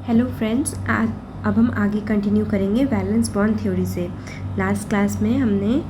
Hello friends, आज अब हम आगे कंटिन्यू करेंगे वैलेंस बॉन्ड थ्योरी से। लास्ट क्लास में हमने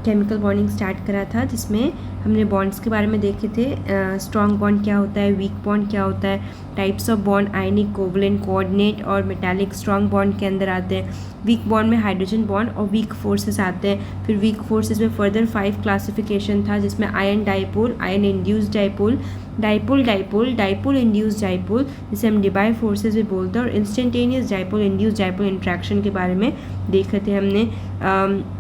केमिकल बॉन्डिंग स्टार्ट करा था, जिसमें हमने बॉन्ड्स के बारे में देखे थे। स्ट्रॉन्ग बॉन्ड क्या होता है, वीक बॉन्ड क्या होता है, types of bond ionic, covalent, coordinate और मेटालिक स्ट्रॉन्ग बॉन्ड के अंदर आते हैं। वीक बॉन्ड में हाइड्रोजन बॉन्ड और वीक फोर्सेस आते हैं। फिर वीक फोर्सेस में फर्दर 5 क्लासिफिकेशन था, जिसमें ion dipole, ion induced dipole, dipole dipole, dipole induced dipole, जिसे हम डिबाई फोर्सेस भी बोलते हैं, और instantaneous dipole induced dipole interaction के बारे में देखे थे हमने।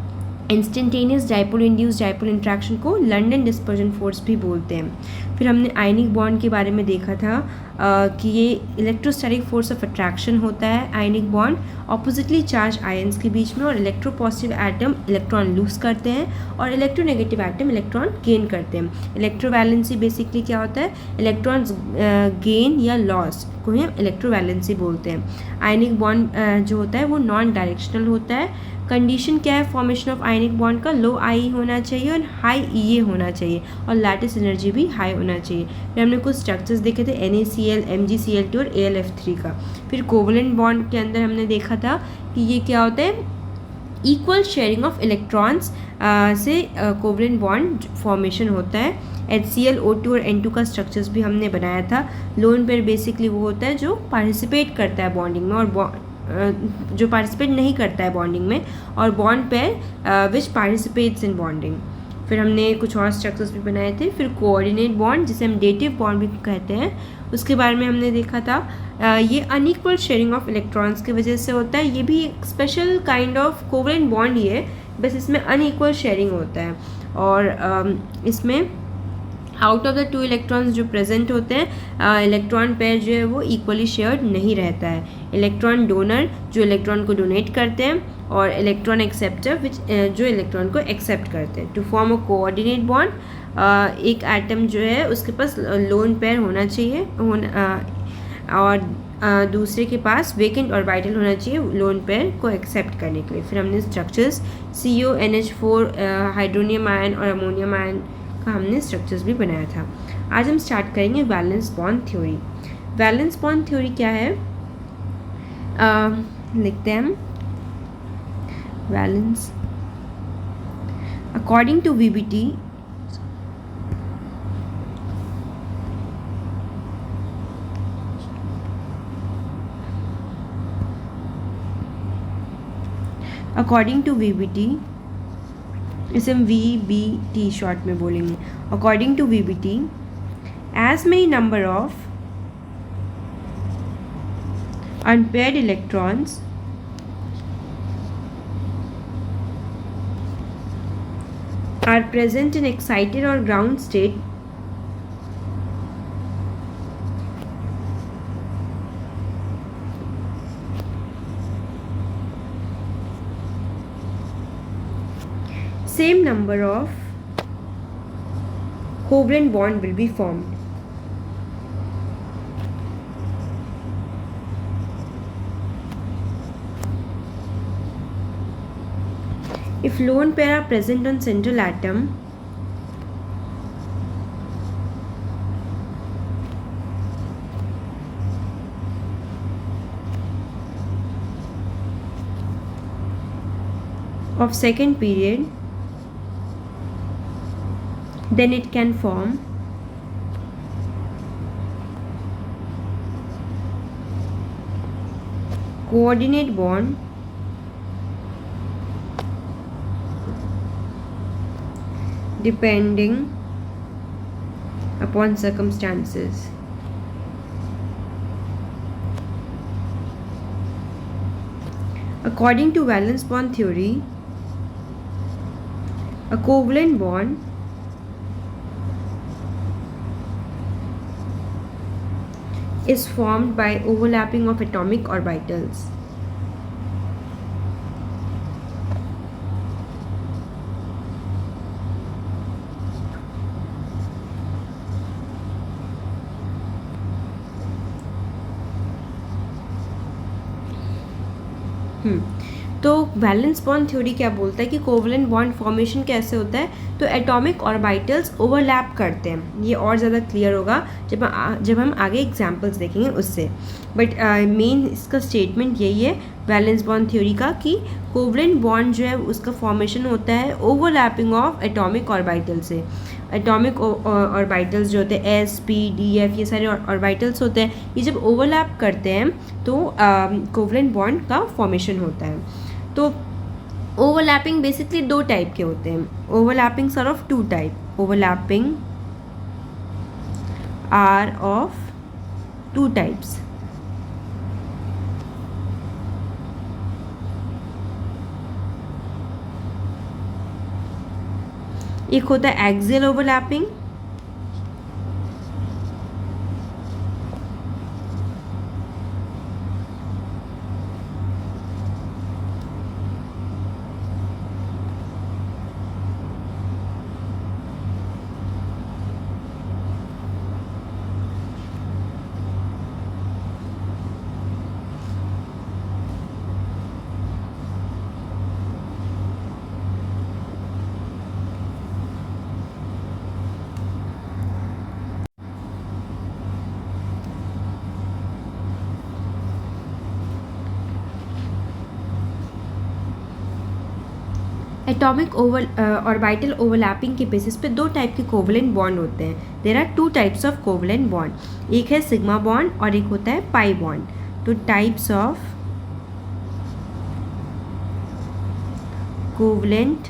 Instantaneous dipole induced dipole interaction को लंडन डिस्पर्जन फोर्स भी बोलते हैं। फिर हमने आयनिक बॉन्ड के बारे में देखा था कि ये इलेक्ट्रोस्टैटिक फोर्स ऑफ अट्रैक्शन होता है। Ionic bond oppositely charge ions के बीच में, और इलेक्ट्रोपॉजिटिव एटम इलेक्ट्रॉन लूज करते हैं और इलेक्ट्रोनेगेटिव एटम इलेक्ट्रॉन गेन करते हैं। इलेक्ट्रोवैलेंसी बेसिकली क्या होता है, इलेक्ट्रॉन्स गेन या लॉस को ही हम इलेक्ट्रोवैलेंसी बोलते हैं। आयनिक बॉन्ड जो होता है वो नॉन डायरेक्शनल होता है। कंडीशन क्या है फॉर्मेशन ऑफ आयनिक बॉन्ड का, लो आई होना चाहिए और हाई ई होना चाहिए, और लैटिस एनर्जी भी हाई होना चाहिए। फिर हमने कुछ स्ट्रक्चर्स देखे थे, NaCl, MgCl2 और AlF3 का। फिर कोवलेंट बॉन्ड के अंदर हमने देखा था कि ये क्या होता है, इक्वल शेयरिंग ऑफ इलेक्ट्रॉन्स से कोवलेंट बॉन्ड फॉर्मेशन होता है। HCl, O2 और N2 का स्ट्रक्चर्स भी हमने बनाया था। लोन पेयर बेसिकली वो होता है जो पार्टिसिपेट करता है बॉन्डिंग में, और जो पार्टिसिपेट नहीं करता है बॉन्डिंग में, और bond pair which participates in bonding. फिर हमने कुछ और स्ट्रक्चर्स भी बनाए थे। फिर कोऑर्डिनेट बॉन्ड, जिसे हम डेटिव बॉन्ड भी कहते हैं, उसके बारे में हमने देखा था। ये अनइक्वल शेयरिंग ऑफ इलेक्ट्रॉन्स की वजह से होता है। ये भी एक special kind of covalent bond ही है, बस इसमें अनइक्वल शेयरिंग होता है। और इसमें आउट ऑफ द 2 इलेक्ट्रॉन्स जो प्रेजेंट होते हैं, इलेक्ट्रॉन पेयर जो है वो इक्वली शेयर्ड नहीं रहता है। इलेक्ट्रॉन डोनर जो इलेक्ट्रॉन को डोनेट करते हैं, और इलेक्ट्रॉन एक्सेप्टर जो इलेक्ट्रॉन को एक्सेप्ट करते हैं। To form a coordinate bond एक एटम जो है उसके पास लोन पेयर होना चाहिए और दूसरे के पास वेकेंट ऑर्बिटल होना चाहिए लोन पेयर को एक्सेप्ट करने के लिए। फिर हमने structures CO, NH4, hydronium ion और अमोनियम आयन का हमने स्ट्रक्चर्स भी बनाया था। आज हम स्टार्ट करेंगे valence bond theory. Valence bond theory क्या है, लिखते हैं हम। Valence according to VBT, according to VBT, इसे हम VBT शॉर्ट में बोलेंगे। According to VBT, as many number of unpaired electrons are present in excited or ground state same number of covalent bond will be formed. If lone pair are present on central atom, of second period, then it can form coordinate bond depending upon circumstances. According to valence bond theory, a covalent bond is formed by overlapping of atomic orbitals. तो valence bond theory क्या बोलता है कि covalent bond formation कैसे होता है, तो atomic orbitals overlap करते हैं। ये और ज़्यादा क्लियर होगा जब हम आगे एग्जांपल्स देखेंगे उससे, बट मेन इसका स्टेटमेंट यही है वैलेंस बॉन्ड थ्योरी का कि कोवलेंट बॉन्ड जो है उसका फॉर्मेशन होता है ओवरलैपिंग ऑफ एटॉमिक ऑर्बिटल से। एटॉमिक ऑर्बिटल्स जो होते हैं एस पी डी एफ, ये सारे ऑर्बिटल्स होते हैं, ये जब ओवरलैप करते हैं तो कोवलेंट बॉन्ड का फॉर्मेशन होता है। तो ओवरलैपिंग बेसिकली दो टाइप के होते हैं। Overlapping are of two type. Overlapping are of two types. एक होता है axial overlapping, atomic orbital overlapping के बेसिस पे दो टाइप के कोवलेंट बॉन्ड होते हैं। There are two types of covalent bond, एक है सिग्मा बॉन्ड और एक होता है पाई बॉन्ड। तो टाइप्स ऑफ कोवलेंट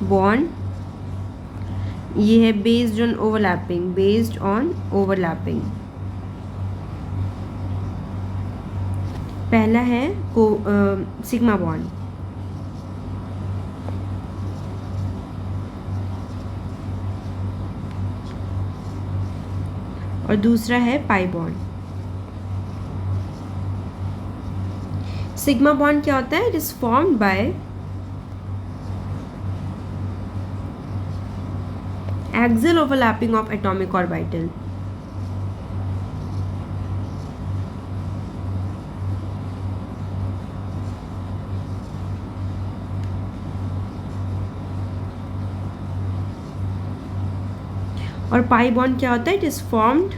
बॉन्ड ये है based on overlapping, based on overlapping. पहला है सिग्मा बॉन्ड, और दूसरा है पाई बॉन्ड। सिग्मा बॉन्ड क्या होता है? It is formed by axial overlapping of atomic orbital. और पाई बॉन्ड क्या होता है? It is formed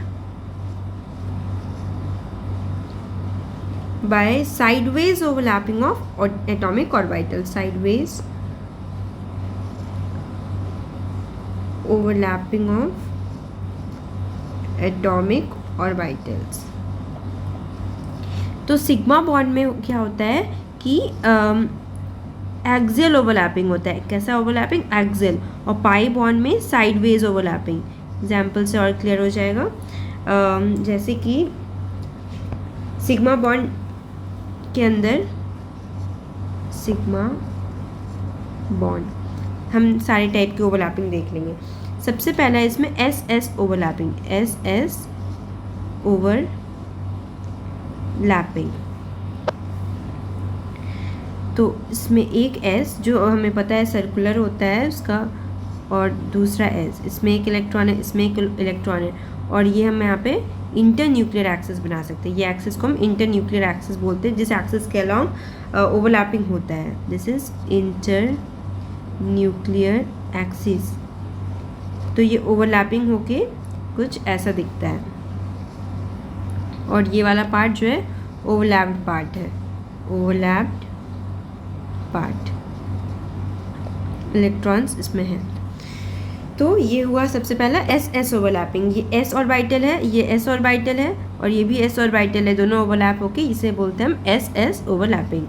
by sideways overlapping of atomic orbital. Sideways overlapping of atomic orbitals. तो सिग्मा बॉन्ड में क्या होता है कि एक्सियल ओवरलैपिंग होता है। कैसा ओवरलैपिंग? एक्सियल। और पाई बॉन्ड में साइडवेज ओवरलैपिंग। एग्जाम्पल से और क्लियर हो जाएगा। जैसे कि सिग्मा बॉन्ड के अंदर सिग्मा बॉन्ड हम सारे टाइप के ओवरलैपिंग देख लेंगे। सबसे पहला है इसमें S S overlapping. S S overlapping. तो इसमें एक एस जो हमें पता है सर्कुलर होता है उसका, और दूसरा एस, इसमें एक इलेक्ट्रॉन है, इसमें एक इलेक्ट्रॉन है, और ये हम यहाँ पे इंटर न्यूक्लियर एक्सिस बना सकते हैं। ये एक्सिस को हम इंटर न्यूक्लियर एक्सिस बोलते हैं, जिस एक्सिस के अलॉन्ग ओवरलैपिंग होता है। This is inter nuclear axis. तो ये ओवरलैपिंग होके कुछ ऐसा दिखता है, और ये वाला पार्ट जो है ओवरलैप्ड पार्ट है। ओवरलैप्ड पार्ट, इलेक्ट्रॉन्स इसमें हैं। तो ये हुआ सबसे पहला एस एस ओवरलैपिंग। ये एस ऑर्बिटल है, ये एस ऑर्बिटल है, और ये भी एस ऑर्बिटल है, दोनों ओवरलैप होके इसे बोलते हैं हम एस एस ओवरलैपिंग।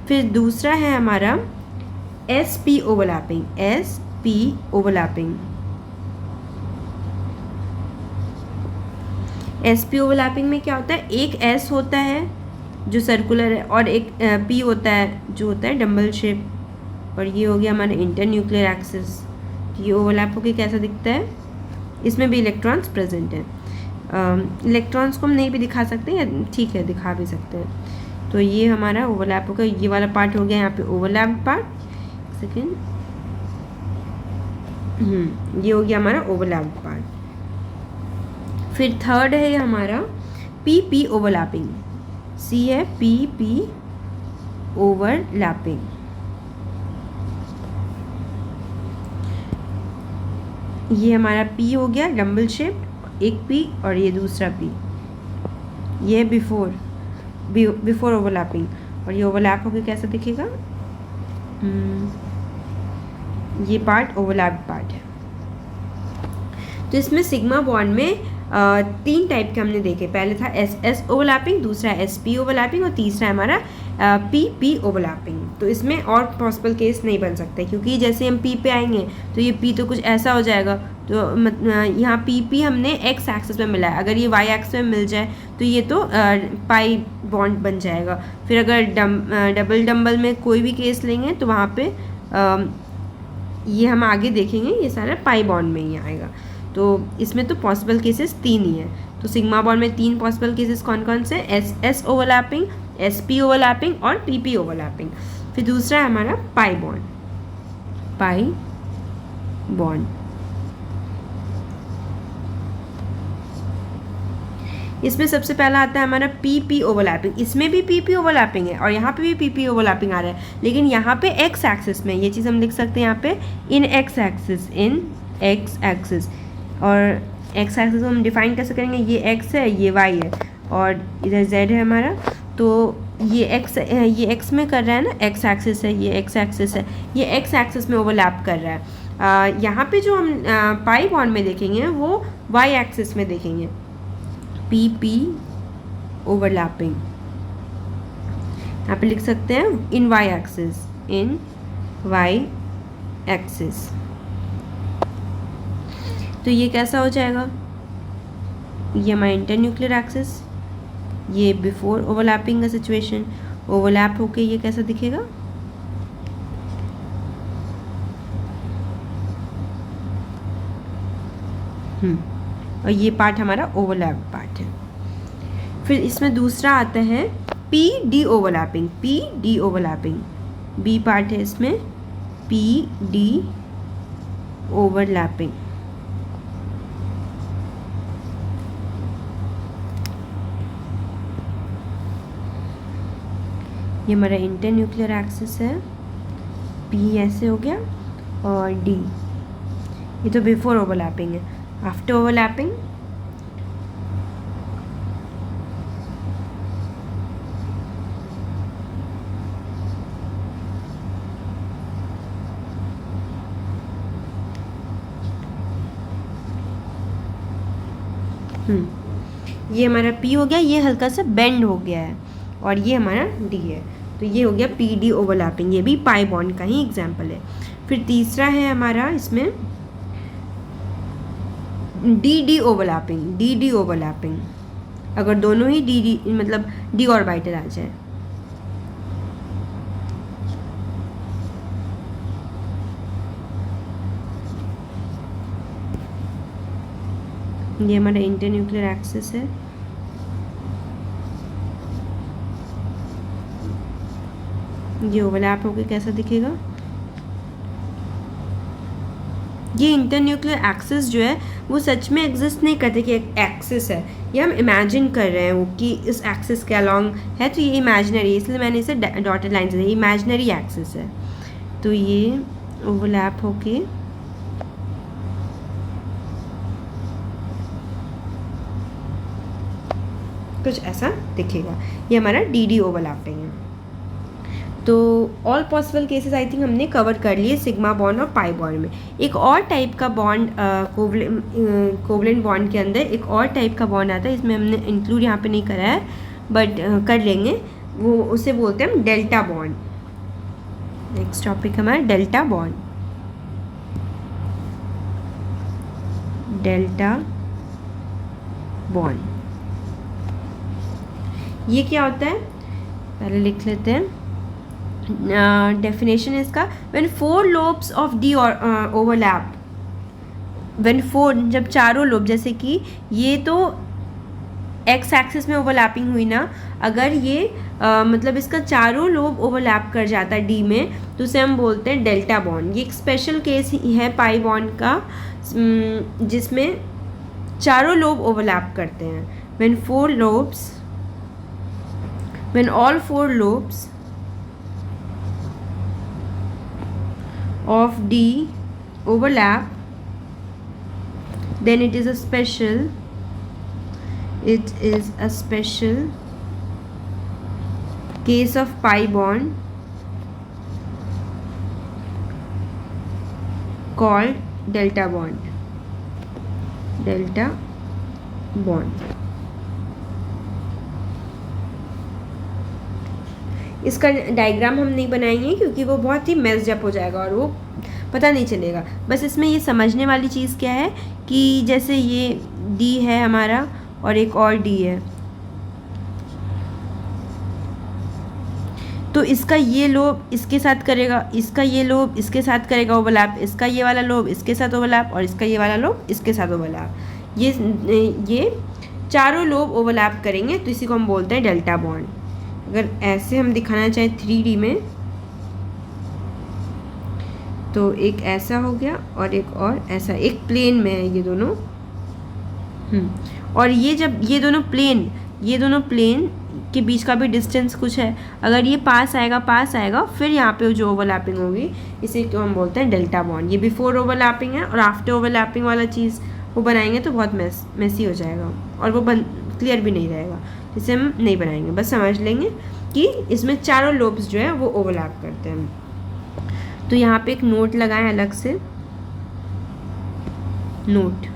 फिर दूसरा है हमारा S P overlapping. S P overlapping. S P overlapping में क्या होता है? एक एस होता है जो सर्कुलर है, और एक पी होता है जो होता है डम्बल शेप, और ये हो गया हमारा इंटर न्यूक्लियर एक्सिस। ये ओवरलैप होकर कैसा दिखता है? इसमें भी इलेक्ट्रॉन्स प्रेजेंट हैं। इलेक्ट्रॉन्स को हम नहीं भी दिखा सकते, या ठीक है दिखा भी सकते हैं। तो ये हमारा ओवरलैप होगा, ये वाला पार्ट हो गया यहाँ पे ओवरलैप पार्ट। सेकेंड, ये हो गया हमारा ओवरलैप पार्ट। फिर थर्ड है हमारा पी पी ओवरलैपिंग। सी है पी पी ओवरलैपिंग। ये हमारा P हो गया डम्बल शेप, एक P और ये दूसरा P, ये बिफोर ओवरलैपिंग, और ये ओवरलैप होकर कैसा दिखेगा, ये पार्ट ओवरलैप पार्ट है। तो इसमें सिग्मा बॉन्ड में 3 टाइप के हमने देखे, पहले था SS ओवरलैपिंग, दूसरा SP ओवरलैपिंग और तीसरा हमारा PP ओवरलैपिंग। तो इसमें और पॉसिबल केस नहीं बन सकते, क्योंकि जैसे हम P पे आएंगे तो ये P तो कुछ ऐसा हो जाएगा, तो यहाँ PP हमने X एक्सिस में मिला है, अगर ये Y एक्सिस में मिल जाए तो ये तो पाई बॉन्ड बन जाएगा। फिर अगर डबल डम्बल में कोई भी केस लेंगे तो वहाँ पे ये हम आगे देखेंगे, ये सारा पाई बॉन्ड में ही आएगा। तो इसमें तो पॉसिबल केसेस 3 ही हैं। तो सिग्मा बॉन्ड में 3 पॉसिबल केसेस कौन कौन से, SS ओवरलैपिंग, SP ओवरलैपिंग और PP ओवरलैपिंग। फिर दूसरा है हमारा पाई बॉन्ड। इसमें सबसे पहला आता है हमारा PP ओवरलैपिंग। इसमें भी PP ओवरलैपिंग है और यहाँ पे भी PP ओवरलैपिंग आ रहा है, लेकिन यहाँ पे X एक्सिस में, ये चीज़ हम लिख सकते हैं यहाँ पे इन X एक्सिस। और X एक्सिस को हम डिफाइन कैसे करेंगे, ये X है, ये Y है और इधर Z है हमारा। तो ये X में कर रहा है ना, X एक्सिस है, ये X एक्सिस है, ये X एक्सिस में ओवरलैप कर रहा है। यहाँ पे जो हम पाई बॉन्ड में देखेंगे वो Y एक्सिस में देखेंगे, PP ओवरलैपिंग। यहाँ पे लिख सकते हैं इन Y एक्सिस। तो ये कैसा हो जाएगा, ये हमारा इंटरन्यूक्लियर एक्सिस, ये बिफोर ओवरलैपिंग का सिचुएशन, ओवरलैप होके ये कैसा दिखेगा, और ये पार्ट हमारा ओवरलैप पार्ट है। फिर इसमें दूसरा आता है PD ओवरलैपिंग, B पार्ट है इसमें, PD ओवरलैपिंग। ये हमारा इंटरन्यूक्लियर एक्सिस है, P ऐसे हो गया और D, ये तो बिफोर ओवरलैपिंग है। आफ्टर ओवरलैपिंग ये हमारा P हो गया, ये हल्का सा बेंड हो गया है और ये हमारा D है। तो ये हो गया PD ओवरलैपिंग, ये भी पाई बॉन्ड का ही एग्जाम्पल है। फिर तीसरा है हमारा इसमें DD ओवरलैपिंग, अगर दोनों ही DD मतलब D ऑर्बिटल आ जाए। ये हमारा इंटरन्यूक्लियर एक्सिस है, ये ओवरलैप होकर कैसा दिखेगा, ये इंटरन्यूक्लियर एक्सिस जो है वो सच में एग्जिस्ट नहीं करते कि एक एक्सिस है, ये हम इमेजिन कर रहे हैं वो कि इस एक्सिस के अलॉन्ग है, तो ये इमेजिनरी है, इसलिए मैंने इसे डॉटेड लाइन से, इमेजिनरी एक्सिस है। तो ये ओवरलैप होके कुछ ऐसा दिखेगा, ये हमारा DD ओवरलैपिंग है। तो all possible cases I think हमने कवर कर लिए सिग्मा बॉन्ड और पाई बॉन्ड में। एक और टाइप का बॉन्ड कोवलेंट बॉन्ड के अंदर एक और टाइप का बॉन्ड आता है, इसमें हमने इंक्लूड यहाँ पे नहीं करा है बट कर लेंगे, वो उसे बोलते हैं हम डेल्टा बॉन्ड। नेक्स्ट टॉपिक हमारा डेल्टा बॉन्ड। ये क्या होता है, पहले लिख लेते हैं डेफिनेशन इसका। When 4 lobes of D overlap, when 4 जब चारों लोब, जैसे कि ये तो X एक्सिस में ओवरलैपिंग हुई ना, अगर ये मतलब इसका चारों लोब ओवरलैप कर जाता है D में, तो उसे हम बोलते हैं डेल्टा बॉन्ड। ये एक स्पेशल केस है पाई बॉन्ड का जिसमें चारों लोब ओवरलैप करते हैं। when all 4 lobes of D overlap, then it is a special case of pi bond called delta bond. इसका डायग्राम हम नहीं बनाएंगे क्योंकि वो बहुत ही मेस्ड अप हो जाएगा और वो पता नहीं चलेगा। बस इसमें ये समझने वाली चीज़ क्या है कि जैसे ये D है हमारा और एक और D है, तो इसका ये लोब इसके साथ करेगा, इसका ये लोब इसके साथ करेगा ओवरलैप, इसका ये वाला लोब इसके साथ ओवरलैप और इसका ये वाला लोब इसके साथ ओवरलैप। ये चारों लोब ओवरलैप करेंगे तो इसी को हम बोलते हैं डेल्टा बॉन्ड। अगर ऐसे हम दिखाना चाहें 3D में तो एक ऐसा हो गया और एक और ऐसा, एक प्लेन में है ये दोनों। और ये जब ये दोनों प्लेन के बीच का भी डिस्टेंस कुछ है, अगर ये पास आएगा फिर यहाँ पे जो ओवरलैपिंग होगी इसे तो हम बोलते हैं डेल्टा बॉन्ड। ये बिफोर ओवरलैपिंग है और आफ्टर ओवरलैपिंग वाला चीज़ वो बनाएंगे तो बहुत मेसी हो जाएगा और वो क्लियर भी नहीं रहेगा, इसे हम नहीं बनाएंगे। बस समझ लेंगे कि इसमें चारों लोब्स जो है वो ओवरलैप करते हैं। तो यहाँ पे एक नोट लगाएं अलग से, नोट।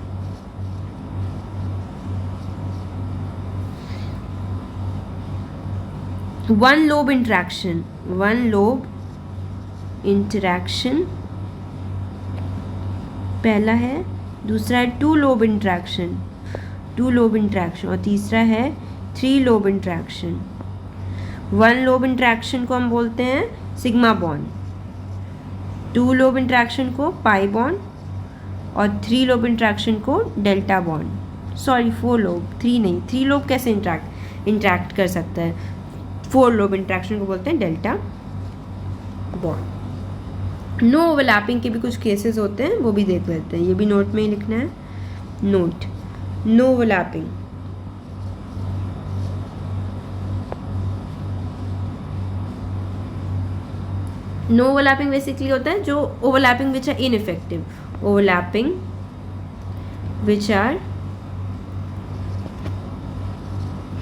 वन लोब इंटरैक्शन पहला है, दूसरा है टू लोब इंटरैक्शन और तीसरा है 3 लोब इंटरैक्शन। 1 लोब इंटरैक्शन को हम बोलते हैं सिग्मा बॉन्ड, 2 लोब इंटरैक्शन को पाई बॉन्ड और 3 लोब इंटरैक्शन को डेल्टा बॉन्ड। सॉरी 4 लोब, 3 नहीं, 3 लोब कैसे इंटरैक्ट कर सकता है, 4 लोब इंटरैक्शन को बोलते हैं डेल्टा बॉन्ड। नो ओवरलैपिंग के भी कुछ केसेस होते हैं, वो भी देख लेते हैं। ये भी नोट में ही लिखना है, note no overlapping. No overlapping basically होता है जो overlapping which are ineffective, overlapping which are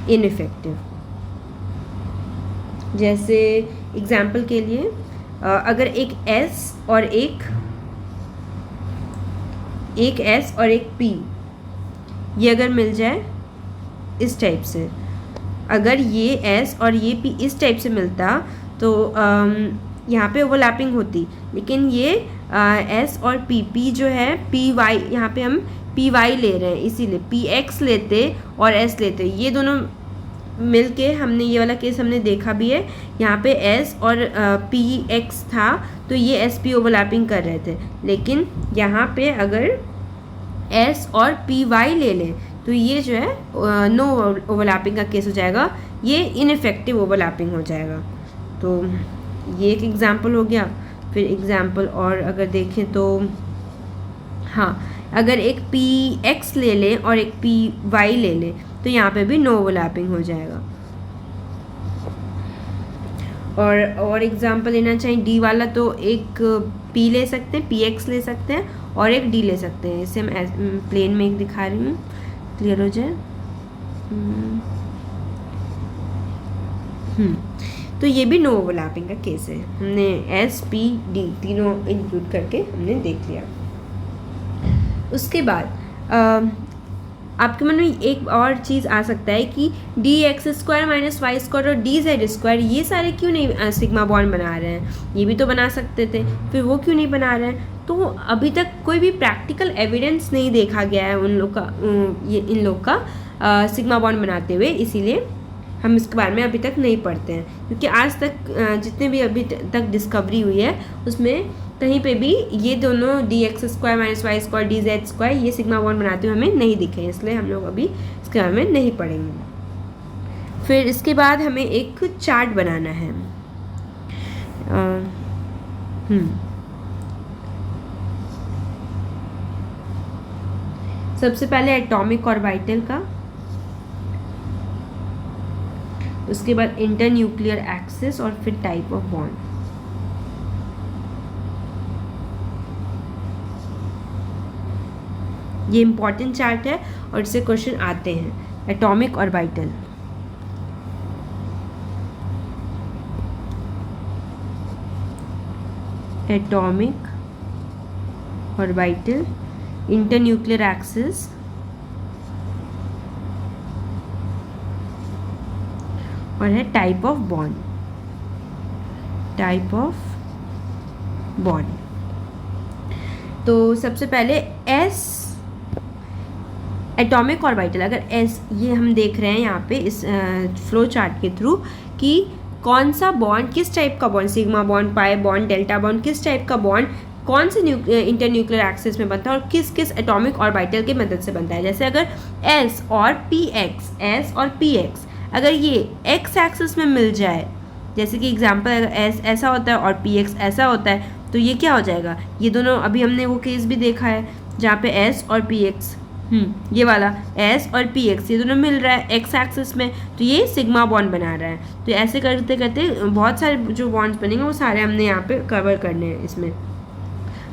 ineffective. जैसे एग्जाम्पल के लिए अगर एक S और एक P ये अगर मिल जाए इस टाइप से, अगर ये S और ये P इस टाइप से मिलता तो यहाँ पे ओवरलैपिंग होती, लेकिन ये S और P जो है PY, यहाँ पे हम PY ले रहे हैं इसीलिए PX लेते और S लेते, ये दोनों मिल के हमने ये वाला केस हमने देखा भी है। यहाँ पे S और PX था तो ये SP ओवरलैपिंग कर रहे थे, लेकिन यहाँ पे अगर S और PY ले लें तो ये जो है नो ओवरलैपिंग का केस हो जाएगा, ये इनइफेक्टिव ओवरलैपिंग हो जाएगा। तो ये एक एग्जांपल हो गया। फिर एग्जांपल और अगर देखें तो हाँ, अगर एक PX ले लें और एक PY ले लें तो यहाँ पे भी नो ओवरलैपिंग हो जाएगा। और एग्जांपल लेना चाहिए D वाला तो एक P ले सकते हैं, PX ले सकते हैं और एक D ले सकते हैं। इसे हम प्लेन में एक दिखा रही हूँ, क्लियर हो जाए। तो ये भी नो ओवरलैपिंग का केस है, हमने S P D तीनों इंक्लूड करके हमने देख लिया। उसके बाद आपके मन में एक और चीज़ आ सकता है कि dx² - y² और dz² ये सारे क्यों नहीं सिग्मा बॉन्ड बना रहे हैं, ये भी तो बना सकते थे, फिर वो क्यों नहीं बना रहे हैं। तो अभी तक कोई भी प्रैक्टिकल एविडेंस नहीं देखा गया है इन लोग का सिग्मा बॉन्ड बनाते हुए, इसीलिए हम इसके बारे में अभी तक नहीं पढ़ते हैं। क्योंकि आज तक जितने भी अभी तक डिस्कवरी हुई है उसमें कहीं पे भी ये दोनों dx² - y² dz² ये सिग्मा बॉन्ड बनाते हुए हमें नहीं दिखे, इसलिए हम लोग अभी इसके बारे में नहीं पढ़ेंगे। फिर इसके बाद हमें एक चार्ट बनाना है। सबसे पहले एटॉमिक ऑर्बिटल का, उसके बाद इंटरन्यूक्लियर एक्सिस और फिर टाइप ऑफ बॉन्ड। ये इम्पॉर्टेंट चार्ट है और इससे क्वेश्चन आते हैं, एटॉमिक और वाइटल। एटॉमिक और वाइटल, इंटरन्यूक्लियर एक्सिस, और है type of bond. Type of bond, तो सबसे पहले एस, एटॉमिक और वाइटल। अगर एस, ये हम देख रहे हैं यहाँ पे इस फ्लो चार्ट के थ्रू कि कौन सा बॉन्ड, किस टाइप का bond, sigma bond, pi bond, delta bond, किस टाइप का बॉन्ड कौन से इंटरन्यूक्लियर एक्सिस में बनता है और किस किस एटॉमिक और वाइटल की मदद से बनता है। जैसे अगर एस और पी एक्स, एस और पी एक्स अगर ये एक्स एक्सिस में मिल जाए, जैसे कि एग्जांपल अगर एस ऐसा होता है और पी एक्स ऐसा होता है, तो ये क्या हो जाएगा, ये दोनों, अभी हमने वो केस भी देखा है जहाँ पे एस और पी एक्स, ये वाला एस और पी एक्स ये दोनों मिल रहा है एक्स एक्सिस में, तो ये सिग्मा बॉन्ड बना रहा है। तो ऐसे करते करते बहुत सारे जो बॉन्ड्स बनेंगे वो सारे हमने यहाँ पे कवर करने हैं इसमें।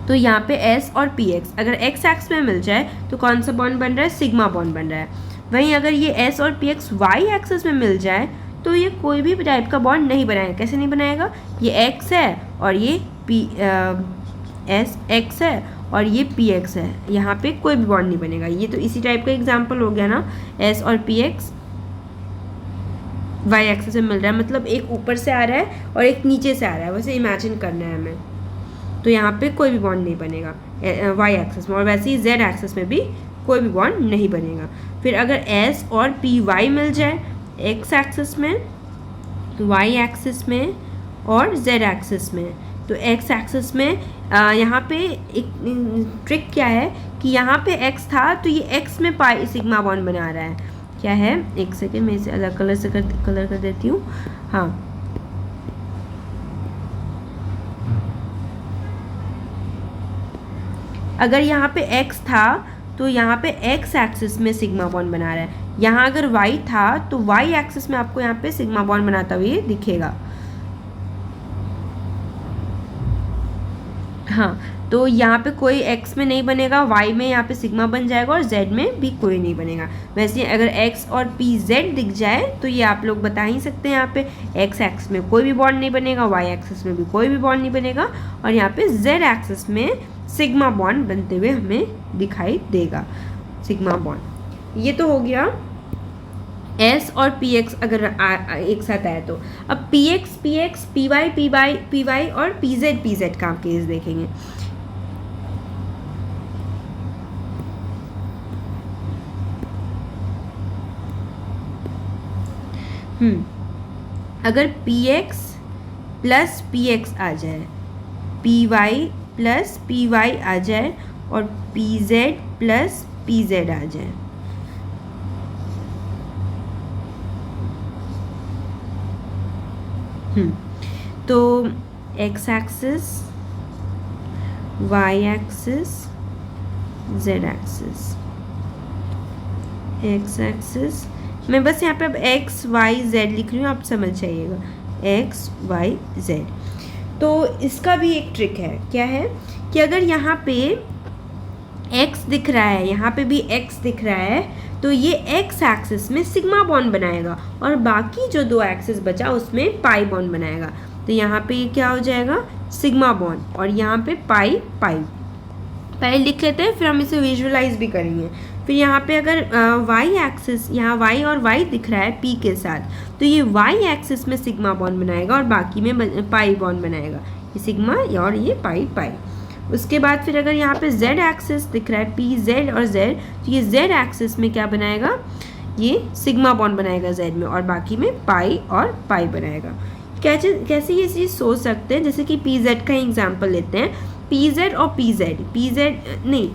तो यहाँ पे एस और पी एक्स अगर एक्स एक्सिस में मिल जाए तो कौन सा बॉन्ड बन रहा है, सिग्मा बॉन्ड बन रहा है। वहीं अगर ये एस और पी एक्स वाई एक्सिस में मिल जाए तो ये कोई भी टाइप का बॉन्ड नहीं बनाएगा। कैसे नहीं बनाएगा, ये एक्स है और ये पी एस एक्स है और ये पी एक्स है, यहाँ पे कोई भी बॉन्ड नहीं बनेगा। ये तो इसी टाइप का एग्जाम्पल हो गया ना, एस और पी एक्स वाई एक्सिस में मिल रहा है, मतलब एक ऊपर से आ रहा है और एक नीचे से आ रहा है, वैसे इमेजिन करना है हमें। तो यहाँ पे कोई भी बॉन्ड नहीं बनेगा वाई एक्सिस में, और वैसे ही जेड एक्सिस में भी कोई भी बॉन्ड नहीं बनेगा। फिर अगर एस और पी वाई मिल जाए एक्स एक्सिस में, वाई एक्सिस में और जेड एक्सिस में, तो एक्स एक्सिस में यहाँ पे एक ट्रिक क्या है कि यहाँ पे एक्स था तो ये एक्स में पाई सिग्मा बॉन्ड बना रहा है। क्या है, एक सेकेंड मैं इसे अलग कलर से कलर कर देती हूँ। हाँ, अगर यहाँ पे x था तो यहाँ पे x एक्सिस में सिग्मा बॉन्ड बना रहा है। यहाँ अगर y था तो y एक्सिस में आपको यहाँ पे सिग्मा बॉन्ड बनाता हुआ दिखेगा। हाँ, तो यहाँ पे कोई x में नहीं बनेगा, y में यहाँ पे सिग्मा बन जाएगा और z में भी कोई नहीं बनेगा। वैसे अगर x और p z दिख जाए तो ये आप लोग बता ही सकते हैं, यहाँ पे x एक्सिस में कोई भी बॉन्ड नहीं बनेगा, y एक्सिस में भी कोई भी बॉन्ड नहीं बनेगा और यहाँ पे z एक्सिस में सिग्मा बॉन्ड बनते हुए हमें दिखाई देगा, सिग्मा बॉन्ड। ये तो हो गया S और PX अगर एक साथ आए तो। अब PX, PY और PZ का केस देखेंगे। अगर PX प्लस PX आ जाए, PY प्लस PY आ जाए और PZ प्लस PZ आ जाए, तो x axis, y axis, z axis, x axis, मैं बस यहाँ पे अब x y z लिख रही हूँ, आप समझ जाइएगा, x y z। तो इसका भी एक ट्रिक है, क्या है कि अगर यहाँ पे x दिख रहा है, यहाँ पे भी x दिख रहा है, तो ये x एक्सिस में सिग्मा बॉन्ड बनाएगा और बाकी जो दो एक्सिस बचा उसमें पाई बॉन्ड बनाएगा। तो यहाँ पे क्या हो जाएगा, सिग्मा बॉन्ड, और यहाँ पे पाई पहले लिख लेते हैं, फिर हम इसे विजुअलाइज भी करेंगे। फिर यहाँ पे अगर y एक्सिस, यहाँ y और y दिख रहा है p के साथ, तो ये y एक्सिस में सिग्मा बॉन्ड बनाएगा और बाकी में पाई बॉन्ड बनाएगा, ये सिग्मा और ये पाई। उसके बाद फिर अगर यहाँ पे z एक्सिस दिख रहा है p z और z, तो ये z एक्सिस में क्या बनाएगा, ये सिग्मा बॉन्ड बनाएगा z में और बाकी में पाई और पाई बनाएगा। कैसे ये चीज़ सोच सकते हैं, जैसे कि पी जेड का एग्जाम्पल लेते हैं, पी जेड और पी जेड नहीं,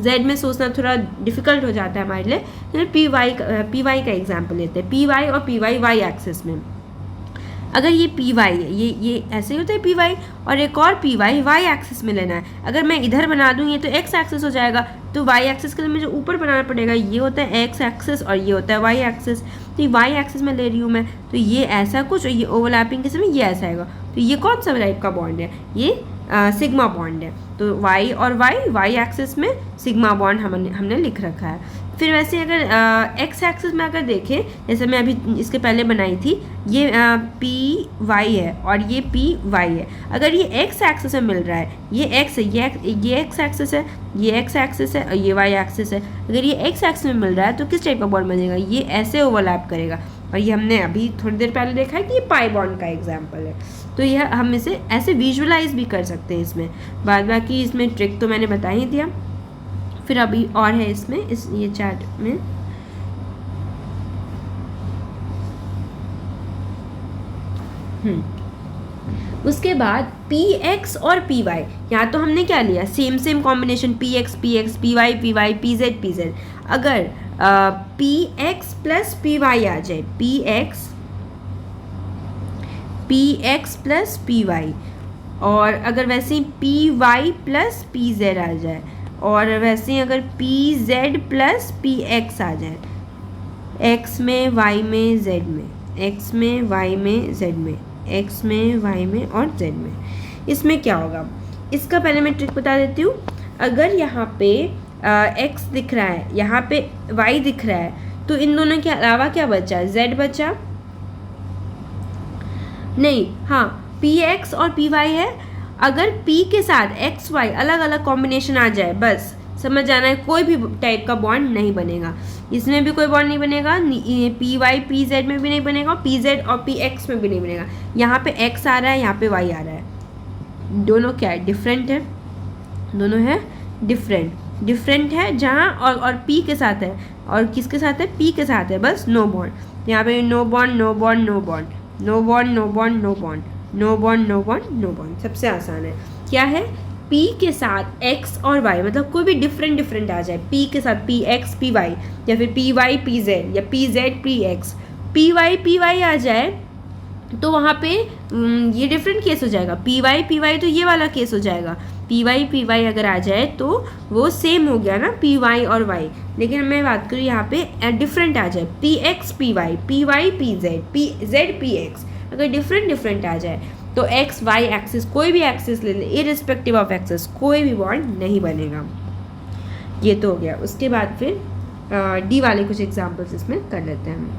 जेड में सोचना थोड़ा डिफिकल्ट हो जाता है हमारे लिए, तो पी वाई का एग्जाम्पल लेते हैं, पी वाई और पी वाई एक्सिस में। अगर ये पी वाई है, ये ऐसे ही होता है पी वाई, और एक और पी वाई एक्सिस में लेना है। अगर मैं इधर बना दूँ ये तो एक्स एक्सिस हो जाएगा, तो वाई एक्सिस के लिए मुझे ऊपर बनाना पड़ेगा, ये होता है एक्स एक्सिस और ये होता है वाई एक्सिस। तो ये वाई एक्सिस में ले रही हूँ मैं, तो ये ऐसा कुछ, और ये ओवरलैपिंग के समय ये ऐसा आएगा। तो ये कौन सा टाइप का बॉन्ड है, ये सिग्मा बॉन्ड है। तो y और y एक्सिस में सिग्मा बॉन्ड हमने लिख रखा है। फिर वैसे अगर एक्स एक्सिस में अगर देखें, जैसे मैं अभी इसके पहले बनाई थी, ये पी वाई है और ये पी वाई है। अगर ये एक्स एक्सिस में मिल रहा है, ये एक्स है, ये एक्स एक्सिस है, ये एक्स एक्सिस है और ये वाई एक्सिस है। अगर ये एक्स एक्सिस में मिल रहा है तो किस टाइप का बॉन्ड बनेगा, ये ऐसे ओवरलैप करेगा। और ये हमने अभी थोड़ी देर पहले देखा है कि ये पाई बॉन्ड का एग्जाम्पल है। तो यह हम इसे ऐसे विजुअलाइज भी कर सकते हैं इसमें। बाद बाकी इसमें ट्रिक तो मैंने बता ही दिया। फिर अभी और है इसमें, ये चार्ट में उसके बाद पी एक्स और पी वाई, यहाँ तो हमने क्या लिया, same combination p x, p y, p z. अगर p x plus p y आ जाए, p x plus p y, और अगर वैसे ही P Y plus p z आ जाए, और वैसे ही अगर p z plus p x आ जाए, एक्स में वाई में जेड में, एक्स में वाई में जेड में, एक्स में वाई में और जेड में, इसमें क्या होगा, इसका पहले मैं ट्रिक बता देती हूँ। अगर यहाँ पे एक्स दिख रहा है, यहाँ पे वाई दिख रहा है, तो इन दोनों के अलावा क्या बचा, जेड बचा नहीं, हाँ पी एक्स और पी वाई है। अगर p के साथ एक्स वाई अलग अलग कॉम्बिनेशन आ जाए, बस समझ जाना है, कोई भी टाइप का बॉन्ड नहीं बनेगा। इसमें भी कोई बॉन्ड नहीं बनेगा, पी वाई पी जेड में भी नहीं बनेगा, पी जेड और पी एक्स में भी नहीं बनेगा। यहाँ पे x आ रहा है, यहाँ पे y आ रहा है, दोनों क्या है, डिफरेंट है, दोनों है डिफरेंट है। जहाँ और p के साथ है, और किसके साथ है, p के साथ है, बस नो बॉन्ड। यहाँ पे no bond no bond no bond, no bond no bond no bond, no bond no bond no bond. सबसे आसान है, क्या है, p के साथ x और y, मतलब कोई भी डिफरेंट आ जाए, p के साथ p x p y, या फिर p y p z, या p z p x, p y आ जाए तो वहाँ पे ये डिफरेंट केस हो जाएगा। p y तो ये वाला केस हो जाएगा। p y अगर आ जाए तो वो सेम हो गया ना, p y और y। लेकिन मैं बात करूँ यहाँ पे डिफरेंट आ जाए, p x p y p z p x, अगर डिफरेंट आ जाए तो एक्स वाई एक्सिस, कोई भी एक्सिस ले ले, इरिस्पेक्टिव ऑफ एक्सिस, कोई भी बॉन्ड नहीं बनेगा। ये तो हो गया। उसके बाद फिर डी वाले कुछ एग्जांपल्स इसमें कर लेते हैं हम।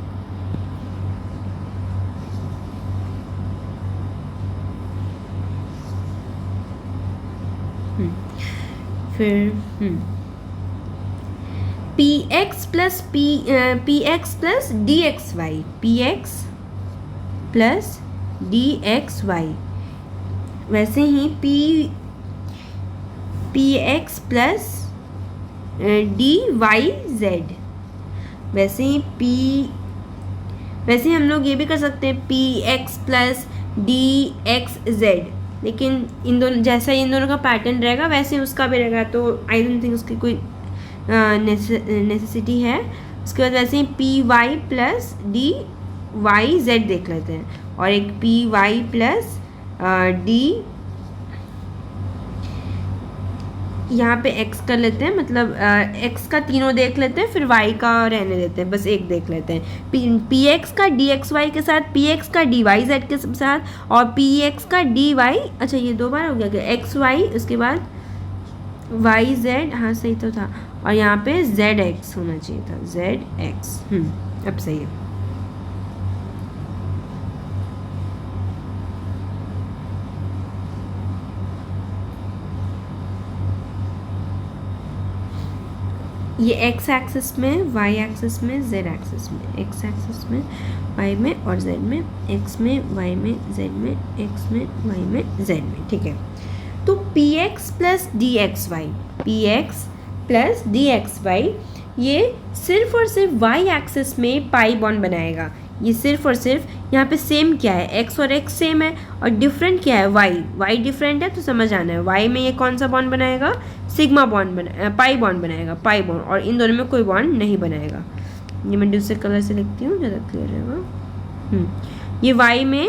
फिर p x plus D x y, p x plus D x y, वैसे ही p x plus D Y z, वैसे ही हम लोग ये भी कर सकते हैं p x plus D x z. लेकिन इन दोनों जैसा इन दोनों का पैटर्न रहेगा वैसे उसका भी रहेगा, तो आई डोंट थिंक उसकी कोई नेसेसिटी है। उसके बाद वैसे ही P Y plus D Y Z देख लेते हैं, और एक पी वाई प्लस डी, यहाँ पे x कर लेते हैं, मतलब x का तीनों देख लेते हैं, फिर y का रहने देते हैं, बस एक देख लेते हैं। पी एक्स का डी एक्स वाई के साथ, पी एक्स का डी वाई जेड के साथ, और पी एक्स का डी वाई, अच्छा ये दो बार हो गया क्या, एक्स वाई, उसके बाद वाई जेड, हाँ सही तो था, और यहाँ पे जेड एक्स होना चाहिए था, जेड एक्स, अब सही है। ये x एक्सिस में, y एक्सिस में, z एक्सिस में, x एक्सिस में, y में और z में, x में, y में, z में, x में, y में, z में, ठीक है। तो px plus D x Y, ये सिर्फ और सिर्फ y एक्सिस में पाई बॉन्ड बनाएगा। ये सिर्फ और सिर्फ यहाँ पे सेम क्या है, x और x सेम है, और डिफरेंट क्या है, y डिफरेंट है, तो समझ आना है y में ये कौन सा बॉन्ड बनाएगा, सिग्मा बॉन्ड पाई बॉन्ड बनाएगा, पाई बॉन्ड, और इन दोनों में कोई बॉन्ड नहीं बनाएगा। ये मैं दूसरे कलर से लिखती हूँ, ज़्यादा क्लियर रहेगा। ये y में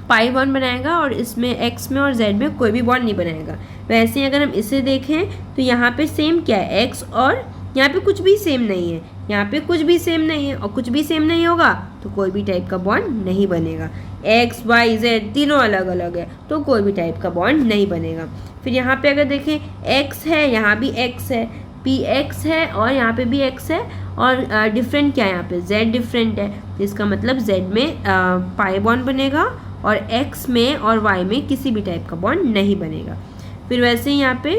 पाई बॉन्ड बनाएगा, और इसमें x में और z में कोई भी बॉन्ड नहीं बनाएगा। वैसे ही अगर हम इसे देखें तो यहाँ पे सेम क्या है, x, और यहाँ पे कुछ भी सेम नहीं है, यहाँ पे कुछ भी सेम नहीं है, और कुछ भी सेम नहीं होगा तो कोई भी टाइप का बॉन्ड नहीं बनेगा। x y z तीनों अलग अलग है तो कोई भी टाइप का बॉन्ड नहीं बनेगा। फिर यहाँ पे अगर देखें x है, यहाँ भी x है, px है और यहाँ पे भी x है, और डिफरेंट क्या है यहाँ पे, z डिफरेंट है, तो इसका मतलब z में पाई बॉन्ड बनेगा और x में और y में किसी भी टाइप का बॉन्ड नहीं बनेगा। फिर वैसे ही यहाँ पे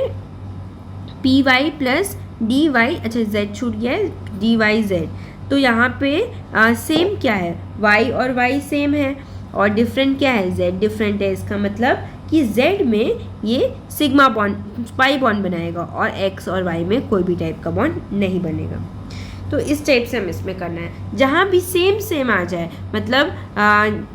P Y plus D Y, अच्छा z छूट गया है, डी वाई z, तो यहाँ पे सेम क्या है, y और y सेम है और डिफरेंट क्या है, z डिफरेंट है। इसका मतलब कि z में ये सिग्मा बॉन्ड पाई बॉन्ड बनाएगा और x और y में कोई भी टाइप का बॉन्ड नहीं बनेगा। तो इस टाइप से हम इसमें करना है, जहाँ भी सेम सेम आ जाए, मतलब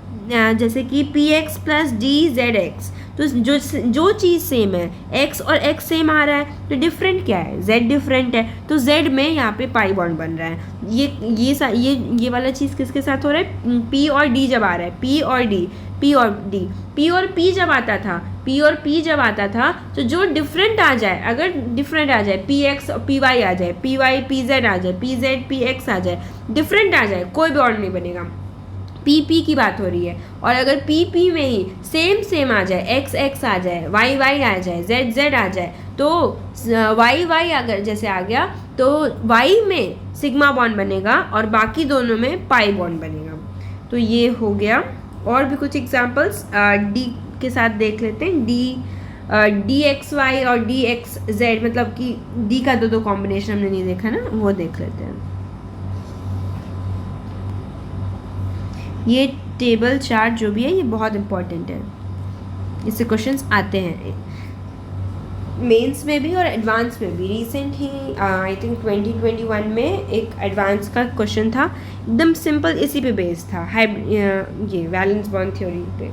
जैसे कि P x plus D Z x, तो जो चीज़ सेम है, x और x सेम आ रहा है, तो डिफरेंट क्या है, z डिफरेंट है, तो z में यहाँ पे पाई बॉन्ड बन रहा है। ये वाला चीज़ किसके साथ हो रहा है, p और d जब आ रहा है, p और d, p और d, p और p जब आता था, p और p जब आता था, तो जो डिफरेंट आ जाए, अगर डिफरेंट आ जाए, पी एक्स और पी वाई आ जाए, पी वाई पी जेड आ जाए, पी जेड पी एक्स आ जाए, डिफरेंट आ जाए, कोई बॉन्ड नहीं बनेगा। पी पी की बात हो रही है, और अगर पी पी में ही सेम सेम आ जाए, एक्स एक्स आ जाए, वाई वाई आ जाए, जेड जेड आ जाए, तो वाई वाई अगर जैसे आ गया तो वाई में सिग्मा बॉन्ड बनेगा और बाकी दोनों में पाई बॉन्ड बनेगा। तो ये हो गया। और भी कुछ एग्जांपल्स डी के साथ देख लेते हैं। डी एक्स वाई और डी एक्स जेड, मतलब कि डी का दो कॉम्बिनेशन हमने नहीं देखा ना, वो देख लेते हैं। ये टेबल चार्ट जो भी है ये बहुत इंपॉर्टेंट है, इससे क्वेश्चंस आते हैं मेंस में भी और एडवांस में भी। रिसेंट ही आई थिंक 2021 में एक एडवांस का क्वेश्चन था, एकदम सिंपल, इसी पे बेस्ड था, ये वैलेंस बॉन्ड थ्योरी पे।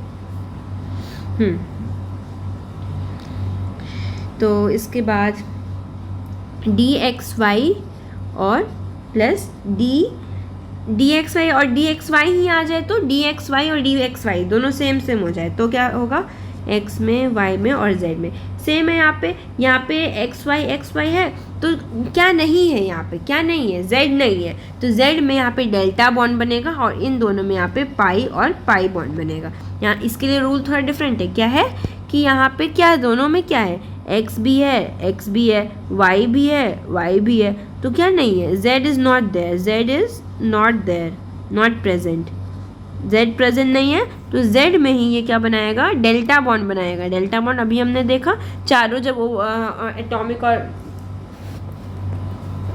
तो इसके बाद डी एक्स वाई और प्लस डी एक्स वाई और डी एक्स वाई ही आ जाए, तो डी एक्स वाई और डी एक्स वाई दोनों सेम सेम हो जाए, तो क्या होगा, x में, y में और z में सेम है। यहाँ पे एक्स वाई है, तो क्या नहीं है, यहाँ पे क्या नहीं है, z नहीं है, तो z में यहाँ पे डेल्टा बॉन्ड बनेगा और इन दोनों में यहाँ पे पाई और पाई बॉन्ड बनेगा। यहाँ इसके लिए रूल थोड़ा डिफरेंट है, क्या है कि यहाँ पे क्या दोनों में क्या है, x भी है, y भी है, y भी है, तो क्या नहीं है, z is not there, not present, z present नहीं है, तो z में ही ये क्या बनाएगा, डेल्टा बॉन्ड बनाएगा। डेल्टा बॉन्ड अभी हमने देखा, चारों जब एटॉमिक और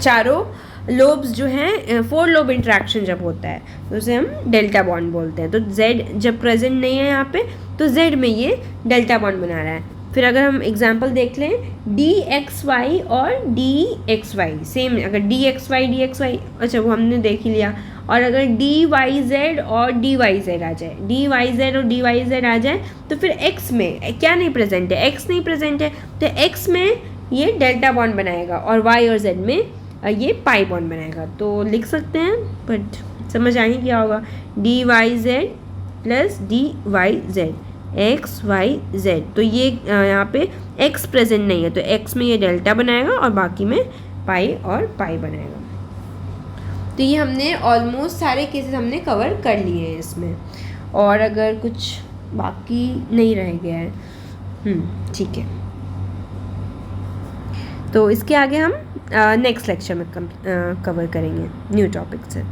चारों लोब्स जो हैं, 4 लोब इंट्रैक्शन जब होता है तो उसे हम डेल्टा बॉन्ड बोलते हैं। तो z जब प्रेजेंट नहीं है यहाँ पे, तो z में ये डेल्टा बॉन्ड बना रहा है। फिर अगर हम एग्जांपल देख लें, डी एक्स वाई और डी एक्स वाई सेम, अगर डी एक्स वाई, अच्छा वो हमने देख ही लिया, और अगर डी वाई जेड और डी वाई जेड आ जाए, डी वाई जेड और डी वाई जेड आ जाए, तो फिर x में क्या नहीं प्रेजेंट है, x नहीं प्रेजेंट है, तो x में ये डेल्टा बॉन्ड बनाएगा और y और z में ये पाई बॉन्ड बनाएगा। तो लिख सकते हैं, बट समझ आएंगे क्या होगा, D Y Z plus D Y Z, X Y Z, तो ये यहाँ पे x प्रेजेंट नहीं है, तो x में ये डेल्टा बनाएगा और बाकी में पाई और पाई बनाएगा। तो ये हमने ऑलमोस्ट सारे केसेस हमने कवर कर लिए हैं इसमें, और अगर कुछ बाकी नहीं रह गया है, ठीक है, तो इसके आगे हम नेक्स्ट लेक्चर में कवर करेंगे न्यू टॉपिक से।